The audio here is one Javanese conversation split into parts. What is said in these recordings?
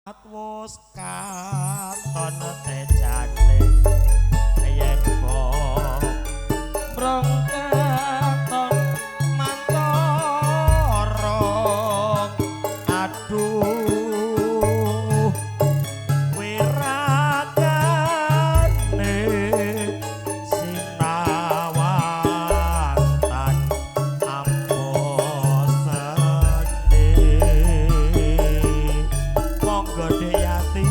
wis katon tejane yen kok brengketon mantara aduh wiragane sinawantan ambosane monggo Deyati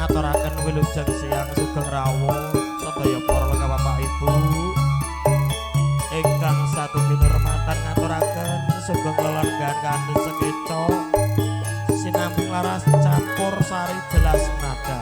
ngaturaken wilujeng siang sugeng rawuh sedaya para langkah Bapak Ibu ingkang satu kinurmatan ngaturaken sugeng lelenggan kanthi sekeca sinambung laras campur sari jelas nada.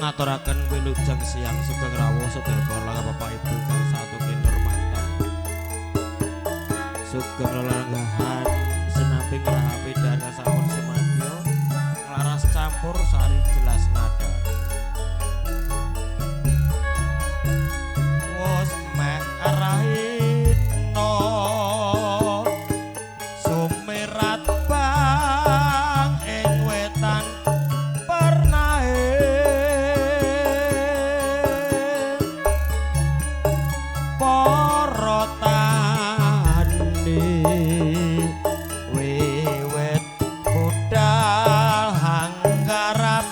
ngaturaken wilujeng siang sugeng rawuh sedherek lan Bapak Ibu kang satu kinurmatan sugeng lelenggahan senamping rahapi dan sampun semadya laras campur sari jelas nada wis meh arahino sumirat bang ing wetan wiwit budal hanggarap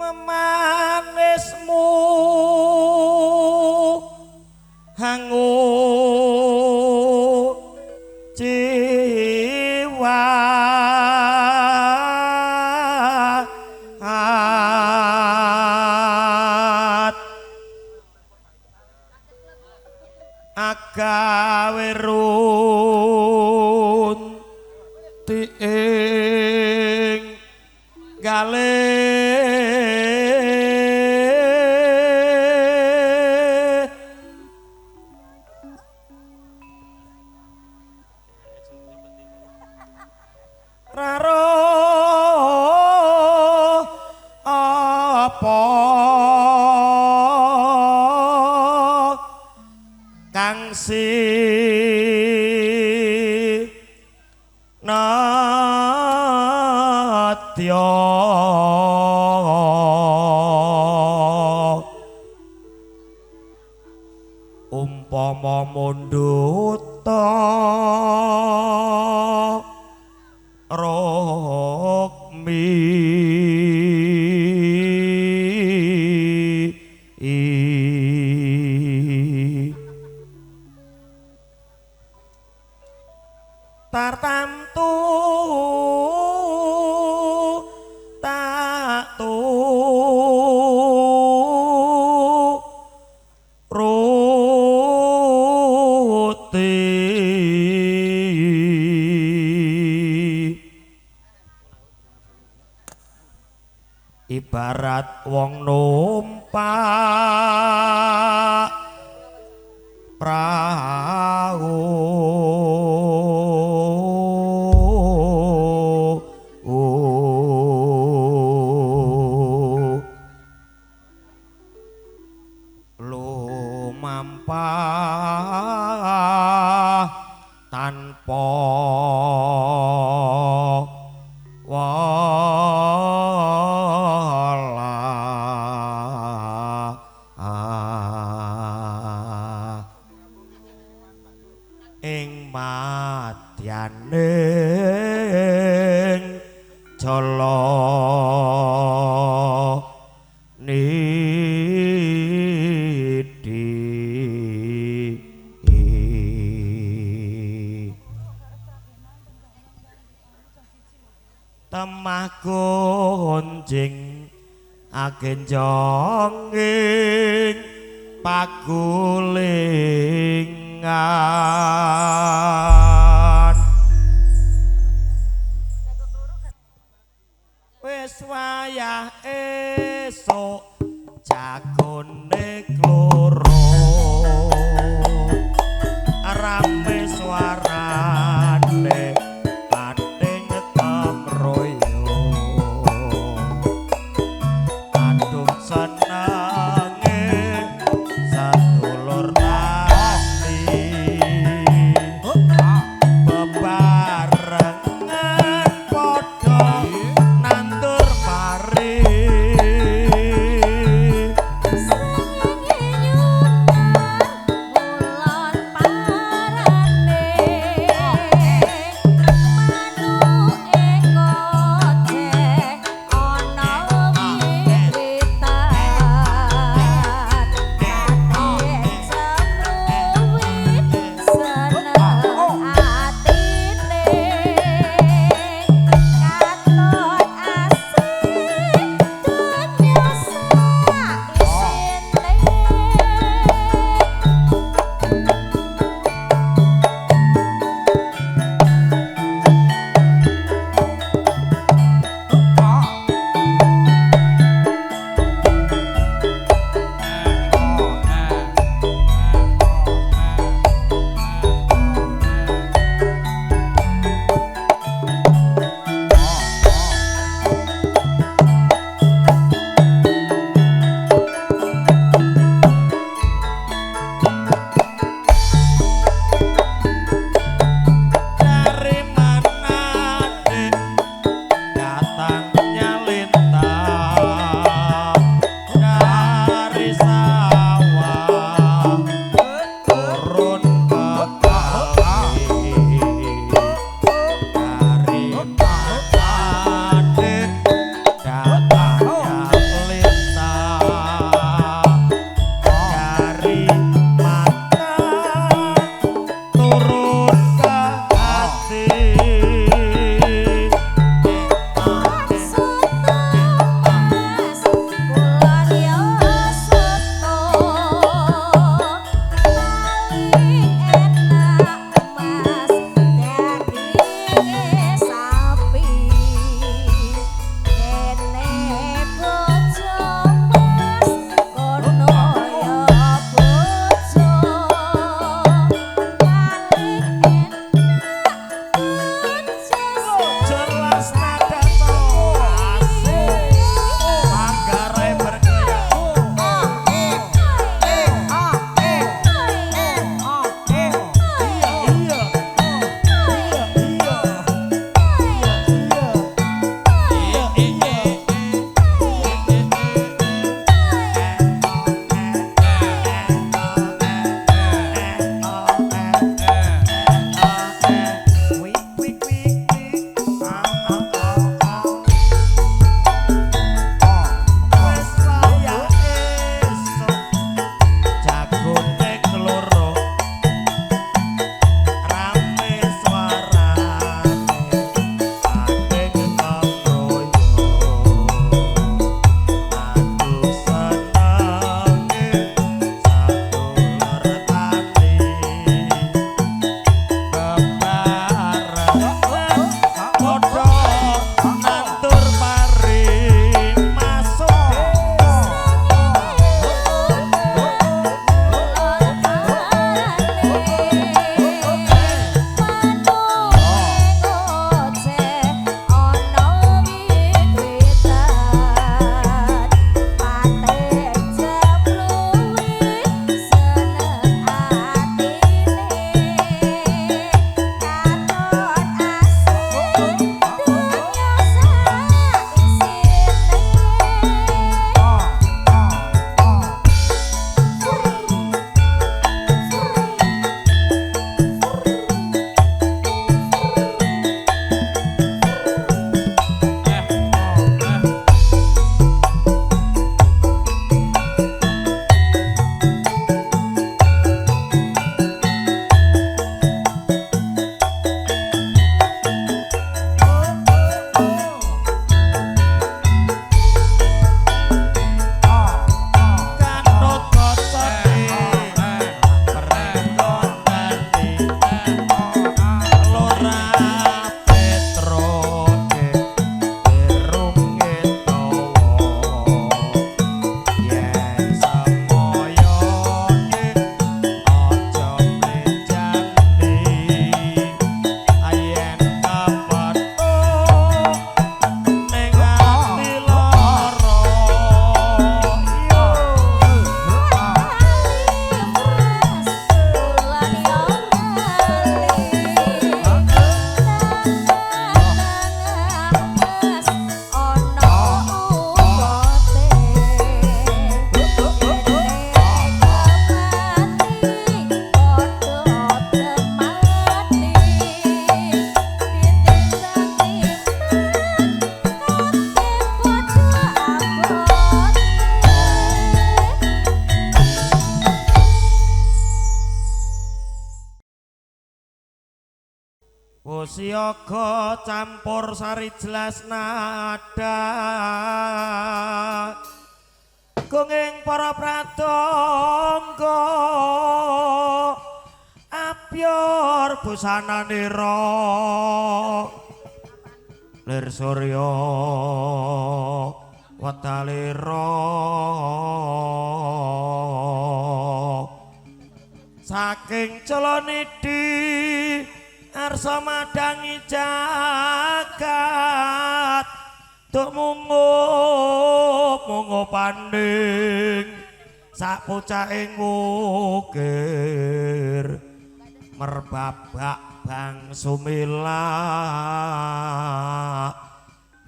memanismu hangu jiwa agawe runti ing galih raro apa kang nadya umpama munduta rokmi tartamtu tak ibarat wong numpak prau lumampah tanpa ing madyaning jala nidi temah gonjing agenjong ing pagulingan wis wayah esuk jagone kloro rame swarane pating temroyo aduh senenge sadulur ati Siaga campur sari jelas nada gunging para pradonga apyor busananira lir surya wedalira saking Celanidi arsa madangi jagat tuk mungup panding sak pucaking wukir merbabak bang sumila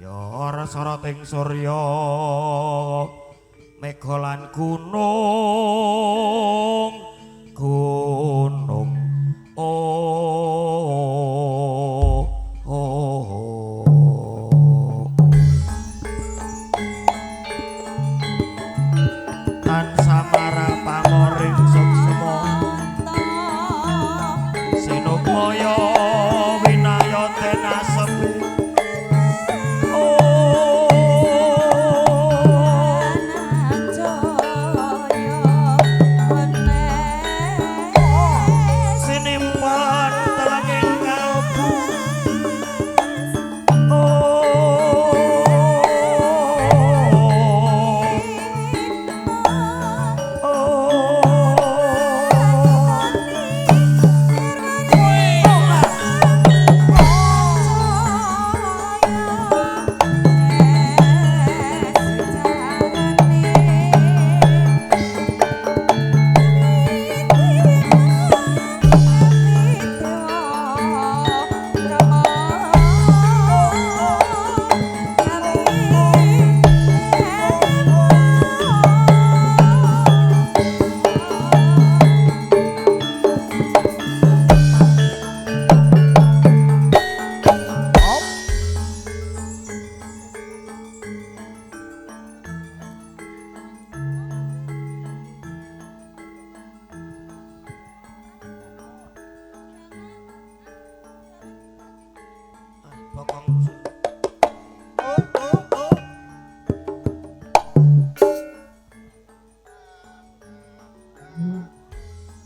ya ora soroting surya mega lan gunung tan samara pamoring suksema sinukmaya winayate nasepi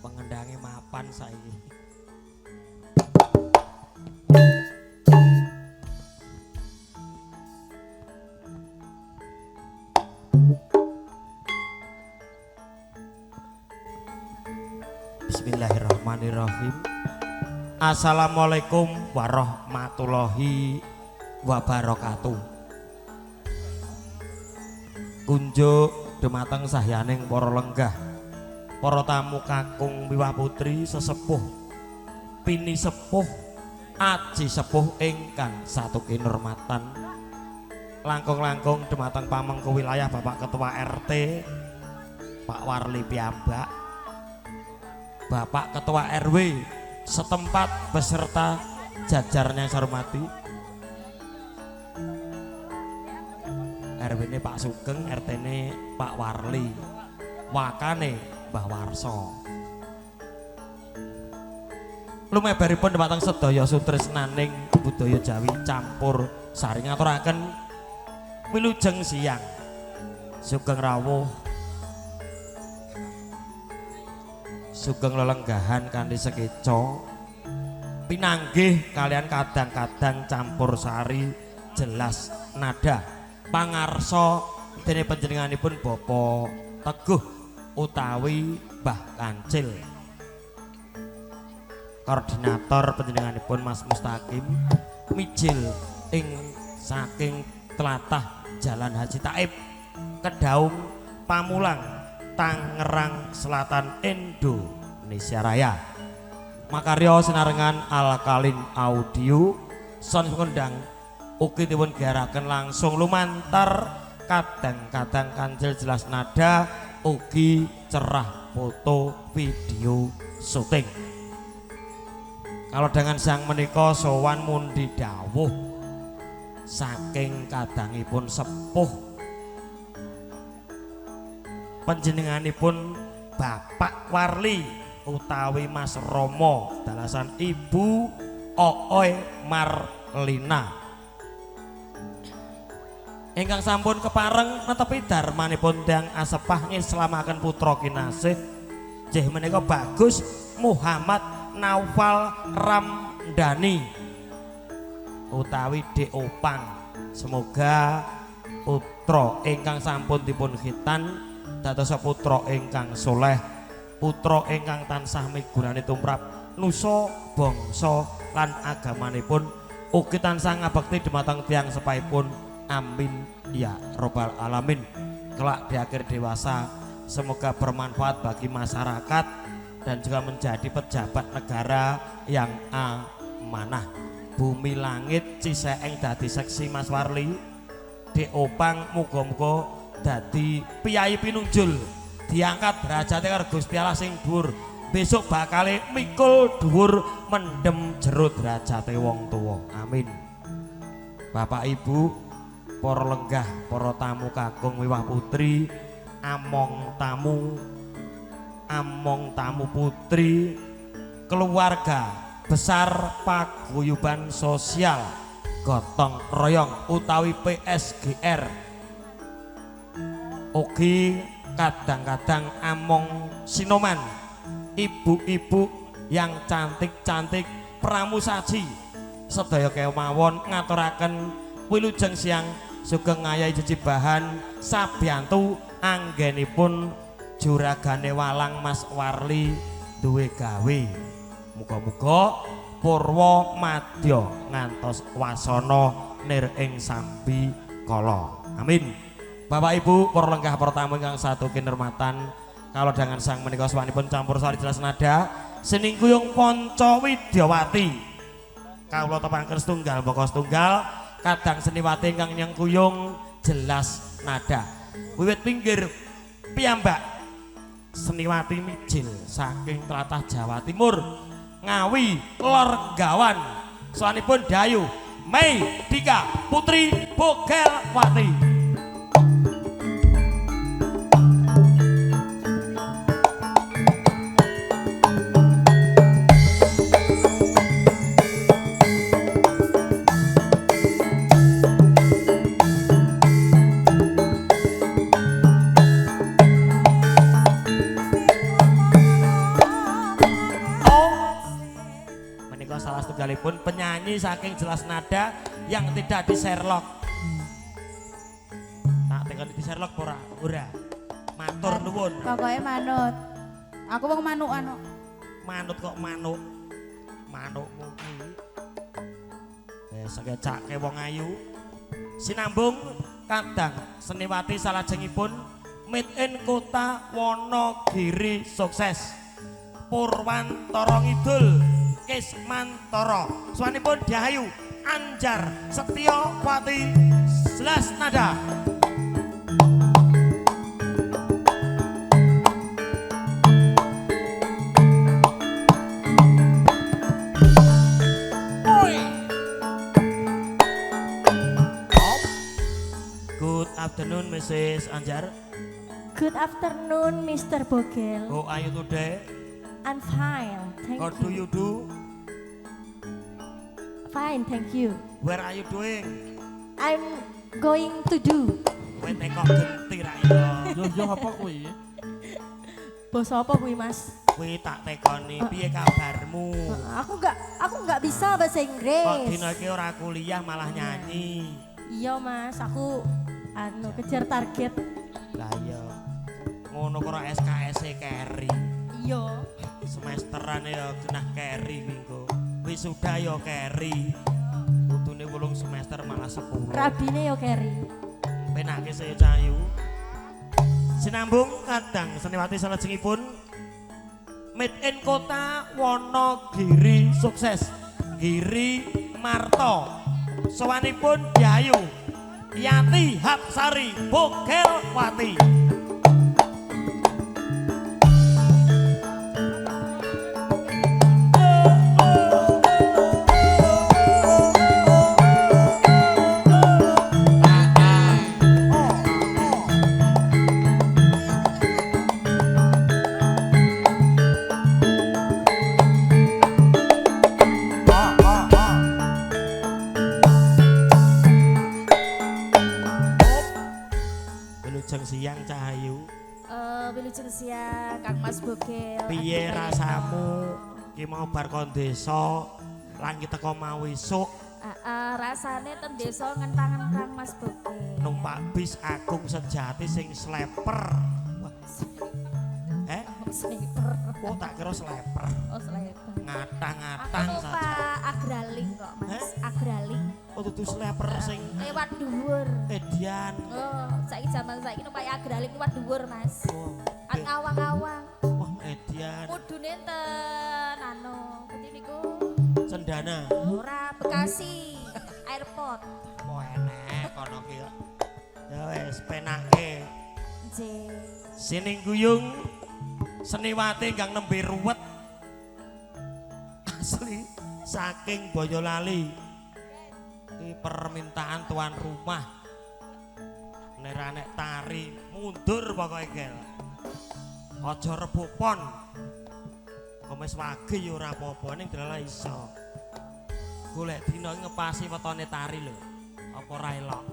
pengendange mapan saiki. Bismillahirrahmanirrahim. Assalamualaikum warahmatullahi wabarakatuh. Kunjuk dumateng sahyaning para lenggah, para tamu kakung miwah putri sesepuh pini sepuh aji sepuh ingkang satu kinurmatan langkung-langkung dumateng pamengku wilayah Bapak Ketua RT Pak Warli piyambak, Bapak Ketua RW setempat beserta jajarnya yang saya hormati, RW ini Pak Sugeng, RT ini Pak Warli, wakane Mbah Warso. Lumebaripun dumateng sedaya sutresnaning budaya Jawi campur sari ngaturaken wilujeng siang sugeng rawuh sugeng lelenggahan kanthi sekeca pinanggih kalian kadang-kadang campur sari jelas nada pangarsa dene panjenenganipun Bapak Teguh utawi Mbah Kancil, koordinator panjenenganipun Mas Mustaqim mijil ing saking tlatah Jalan Haji Taib Kedaung Pamulang Tangerang Selatan Indonesia Raya. Makarya sinarengan Alkalin Audio son ngundang ugi dipun garaken langsung lumantar kadang-kadang Kancil jelas nada ugi cerah foto video syuting. Kalau dengan sang menika sowan mundi dawuh saking kadangipun sepuh panjenenganipun Bapak Warli utawi Mas Romo dalasan Ibu Ooy Marlina. Ingkang sampun kepareng netepi darmanipun tiyang asepah ngislamaken putra kinasih nggih menika Bagus Muhammad Naufal Ramdhani utawi Dek Opang. Semoga putra ingkang sampun dipun khitan dados putra ingkang soleh, putra ingkang tansah migurani tumrap nusa bangsa lan agamanipun ugi tansah ngabekti dhumateng tiyang sepaipun. Amin ya robbal alamin. Kelak di akhir dewasa semoga bermanfaat bagi masyarakat dan juga menjadi pejabat negara yang amanah. Bumi langit Ciseeng dadi seksi Mas Warli. Dek Opang muga-muga dadi piyai pinunjul, diangkat derajate karo Gusti Allah sing dhuwur. Besok bakale mikul dhuwur mendem jero derajate wong tuwa. Amin. Bapak Ibu, para lenggah, para tamu kakung wiwah putri, among tamu putri, keluarga besar paguyuban sosial gotong royong utawi PSGR. Ugi kadang-kadang among sinoman, ibu-ibu yang cantik-cantik pramusaji sedaya kemawon ngaturaken wilujeng siang sugeng ngayahi jejibahan sabiyantu anggenipun juragane walang Mas Warli duwe gawe. Muga-muga purwa madya ngantos wasana nir ing sambi kala. Amin. Bapak Ibu, para lenggah, para tamu ingkang satu kinurmatan, kalau dengan sang menika swanipun campur sari jelas nada Sening Kuyung Panca Widyawati. Kawula tepanken setunggal baka setunggal kadang seniwati ingkang nyang kuyung jelas nada. Wiwit pinggir piyambak seniwati mijil saking tlatah Jawa Timur Ngawi Lor Gawan. Soanipun Dayu Mei Dika Putri Bogelwati. Pun penyanyi saking jelas nada yang tidak di Sherlock. Tak tekan di Sherlock ora. Matur nuwun. Pokoke manut. Aku wong manukan kok. Manut kok manuk. Manukmu kuwi. Sekecake wong ayu. Sinambung kadang seniwati salajengipun made in kota Wonogiri sukses. Purwantara Ngidul Kismantara. Swanipun Dayu Anjar Setyawati jelas nada. Good afternoon Mrs. Anjar. Good afternoon Mr. Bogel. How are you today? I'm fine, thank What you. do you do? Fine, thank you. Where are you doing? I'm going to do. Kowe teko genti ra iso. Yo apa kuwi? Bos apa kuwi, Mas? Kuwi tak tekoni, piye kabarmu? Aku nggak bisa bahasa Kok Inggris. dina iki ora kuliah malah nyanyi? Iya, Mas, aku kejar target. Lah iya. Ngono kok ora SKS-e carry. Iya. Semesteran ya genah carry minggu. Wisuda ya carry. Kudune 8 semester malah 10. Rabine yo Kerry. Penake saya cayu. Sinambung kadang seniwati salajengipun made in kota Wonogiri sukses. Giri Marto. Sowanipun Dayu Yati Hapsari Bogelwati. Siyang Cahayu. Wilujeng siang Kang Mas Bogel. Piye rasamu ki mau bar kon desa lan ki teko mau esuk Rasane ten desa ngentangen Kang Mas Bogel. numpak bis agung sejati sing sleper. Sleeper. Oh tak kira sleper. Oh sleeper. Ngatang-ngatang Aku saja. numpak agraling kok Mas. Agraling. Oh dudu sleper sing Lewat dhuwur. edian. Oh, saiki jaman saiki numpak agraling lewat dhuwur Mas. Oh, Kan awang-awang. wah edian. Mudune ten pundi niku? Cendana. Ora Bekasi. Airport. Oh enek kono ki kok. Ya wis penake. Nggih. Sining guyung seniwati kang nembe ruwet. Asli saking Boyolali. Iki permintaan tuan rumah. Nek tari mundur pokoke gel. Aja rebupon. Komes wage ya ora apa-apa ning dalah iso. Golek dina ngepasi wetone tari lho. Apa ora elok?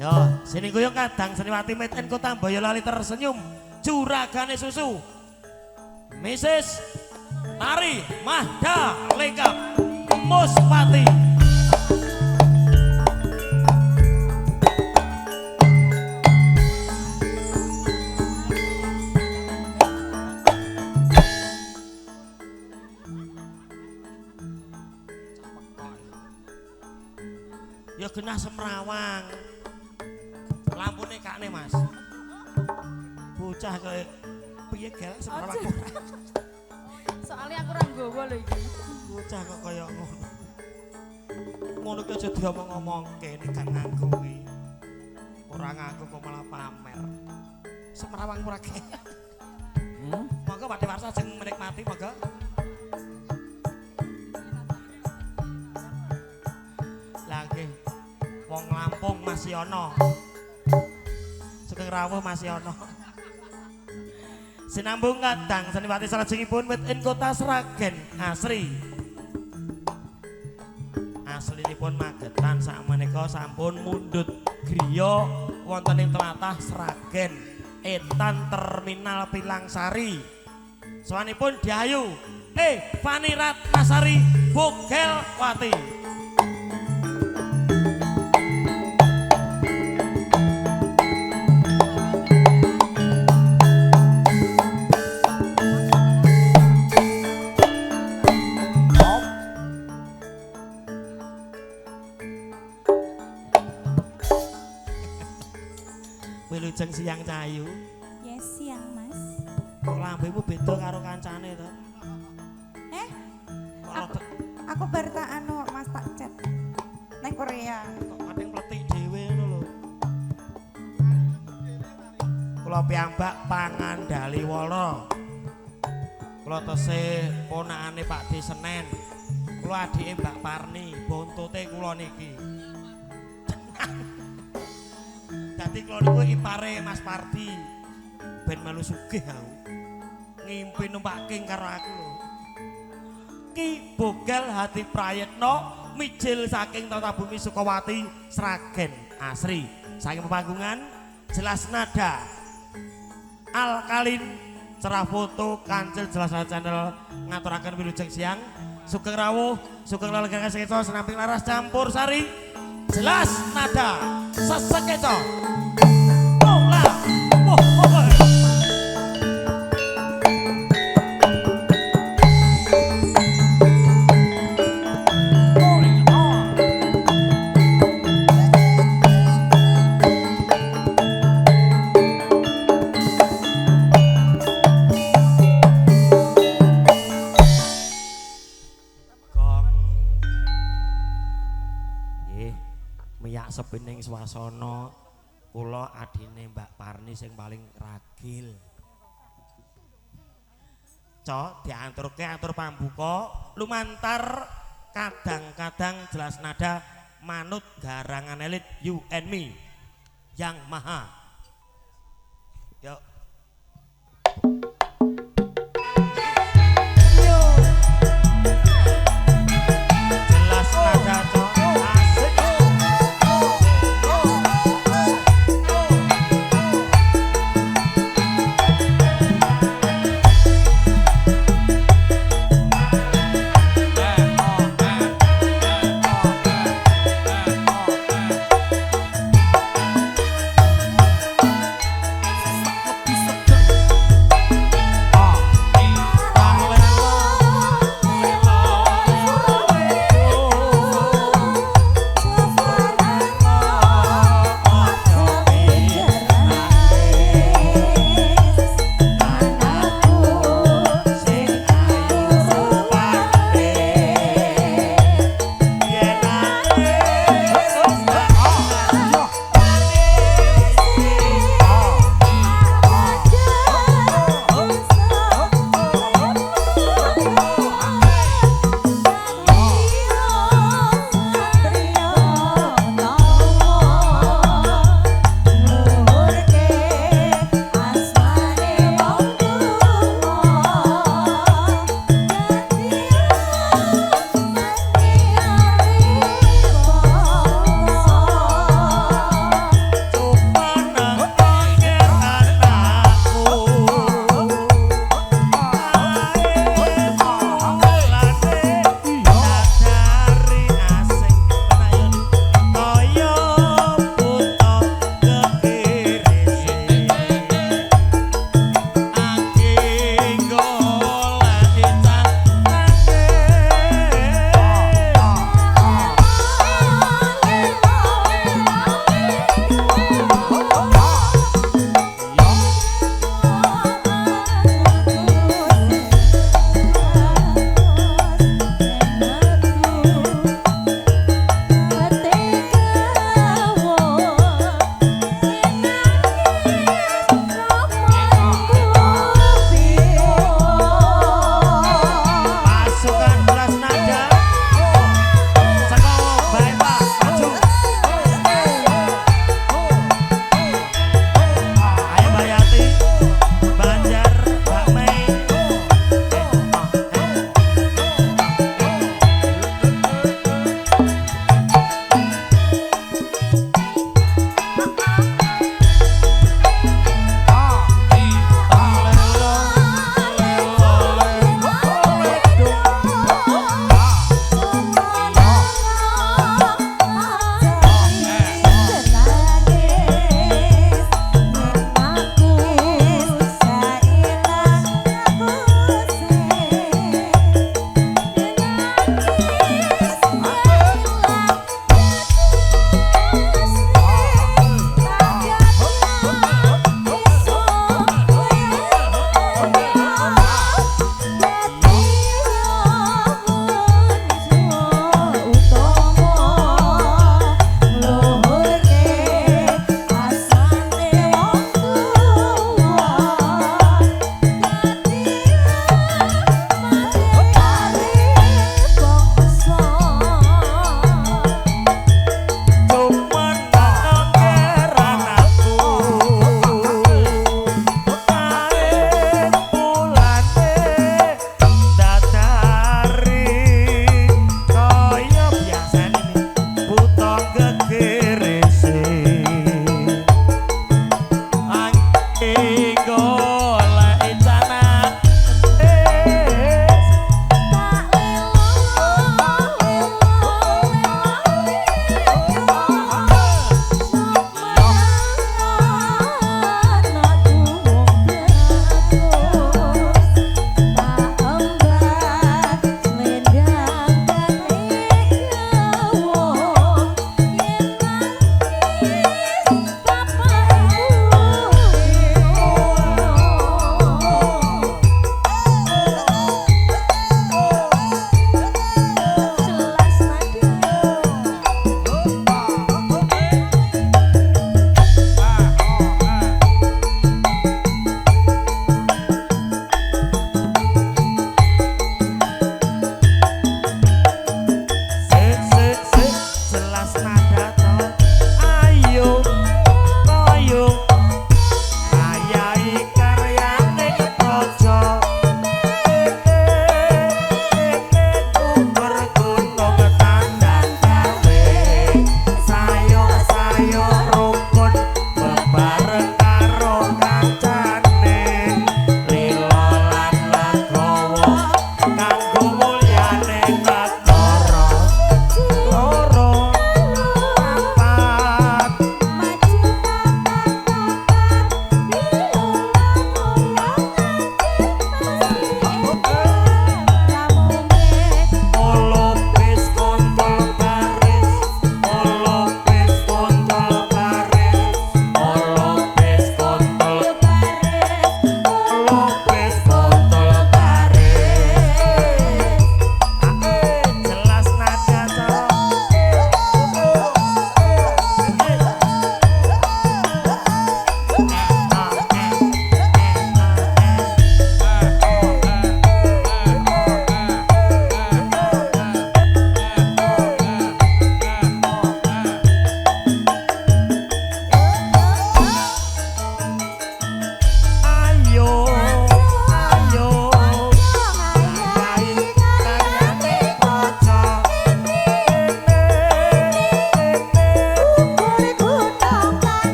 Yo, sini guyung kadang seniwati meten kota Boyolali tersenyum. Juragane susu. Mrs. Tari Mahda Lengkap Muspati. Ya genah semrawang. Lampune kakne Mas. Bocah kaya piye gel semrawang. Soalnya aku ora nggawa lho iki. Bocah kok kaya ngono. Ngono ki aja diomong-omongke nek gak ngaku kuwi. Ora ngaku kok malah pamer. Semrawang ora ge. Monggo Pak Dewarsa sing menikmati monggo. Lagi wong Lampung masih ana. Sugeng rawuh masih ana. Sinambung kadang seniwati salajengipun wit ing kota Sragen asri. Aslinipun Magetan sakmenika sampun mundhut griya wonten ing tlatah Sragen, Etan Terminal Pilangsari. Sawanipun Diayu Fani Ratnasari Bogelwati. Wilujeng Siyang Cahayu. Yes, siang Mas. Kok lambemu beda karo kancane to? Aku bar tak anu Mas tak chat nang Korea. Kok kadang mletik dhewe ngono lho. Kula piyambak Pangandali Wala. Kula tesih ponakane Pak D Senen. Kula adike Mbak Parni, bontute kula niki. Dadi kula niku ipare Mas Pardi. Ben melu sugih aku. Ngimpi numpak king karo aku lho. Ki Bogel Hati Prayetno mijil saking Tata Bumi Sukawati Sragen asri. Saking pepanggungan Jelas Nada Alkalin cerah foto Kancil Jelas Nada channel ngaturaken wilujeng siang. Sugeng rawuh, sugeng lelegan sekeco senamping laras campur sari. Jelas Nada sesekeco. Bola. Sepining swasana kula adine Mbak Parni sing paling ragil. Cok diaturke atur pambuka lumantar kadang-kadang Jelas Nada manut garangan elit You and Me yang maha. Yuk